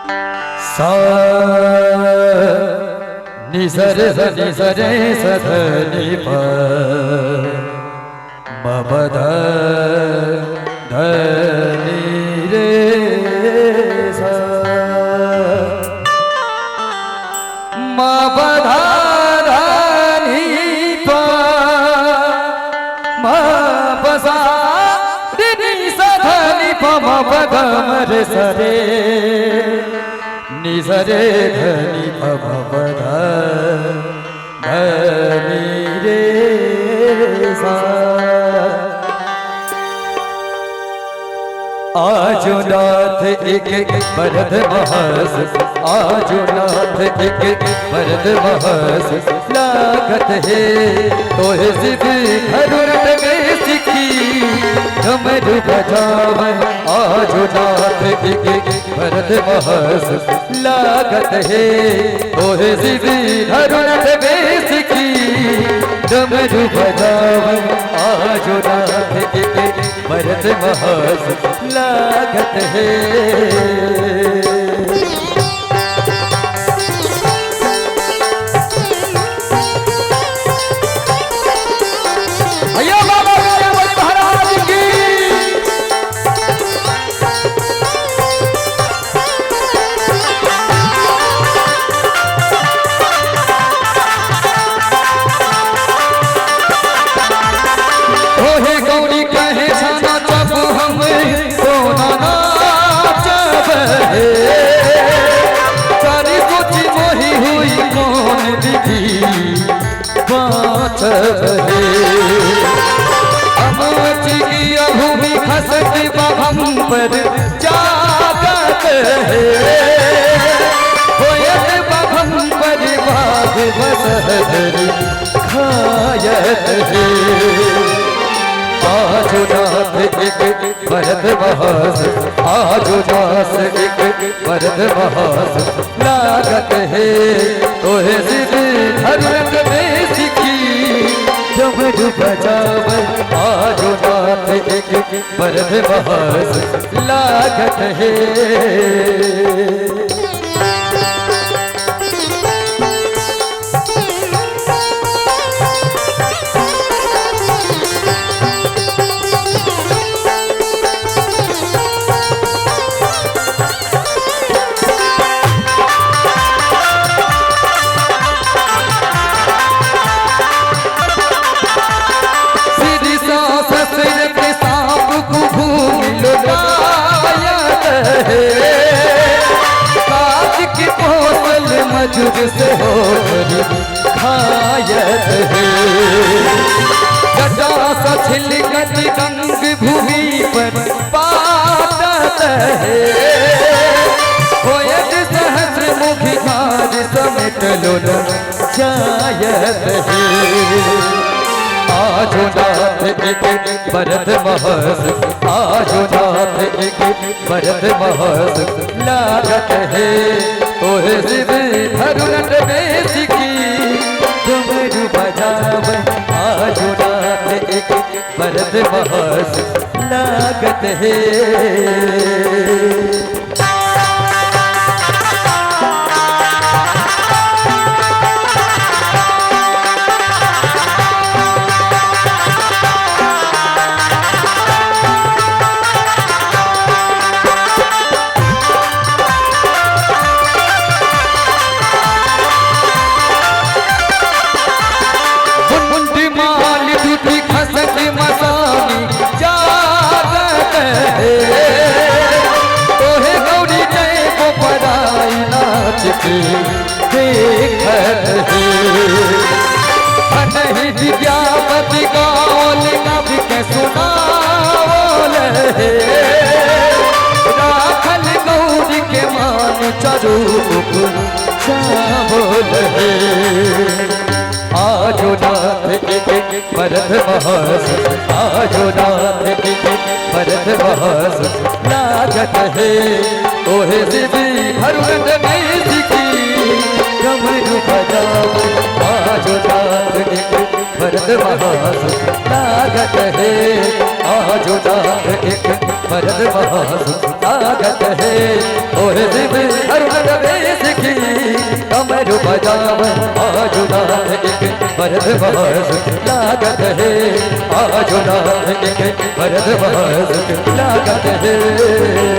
सा निसरे सनिसरे सधनि प मपद धनि रे सा मपद धनि प मपसा नि सधनि प मपद मरे सरे निसरे धनि पमपद धनि रे सा आजो नाथ एक भरत महस आजो नाथ एक भरत महस लागत है तो सिद्ध घरुरट में सिखी डमरू बजाव आजो नाथ एक भरत महस लागत है तो सिद्ध घरुरट में सिखी डमरू बजाव आजो नाथ एक भरत महस लागत है भूमि खसत हम पर जागत है होयत हम पर बाग बसहरी खायत है आजो नाथ एक भरत महस आजो नाथ एक भरत महस लागत है तो सिद्ध घरुरट में सिखी डमरू बजाव आजो नाथ एक भरत महस लागत है मजुर से हो खायत है जटा सा छिलकत गंग भूमि पर पातत है होयत सहस्र मुखी काज समेट लो जायत है आजो नाथ एक भरत महस आजो नाथ एक भरत महस लागत है तो सिद्ध घरुरट में सिखी डमरू बजाव आजो नाथ एक भरत महस लागत है देखत है विद्यापति गावल कवि के सुनावल है राखल गौरी के मान चरूप चावल है आजो नाथ एक भरत महस आजो नाथ एक भरत महस लागत है तो सिद्ध घरुरट में सिखी डमरू बजाव आजो नाथ एक भरत महस लागत है आज आजुनाथ एक मर्द महासुख लागत है। ओहे शिव अरुण बेस की कमर बजाव आजुनाथ एक मर्द महासुख लागत है। आजुनाथ एक मर्द महासुख लागत है।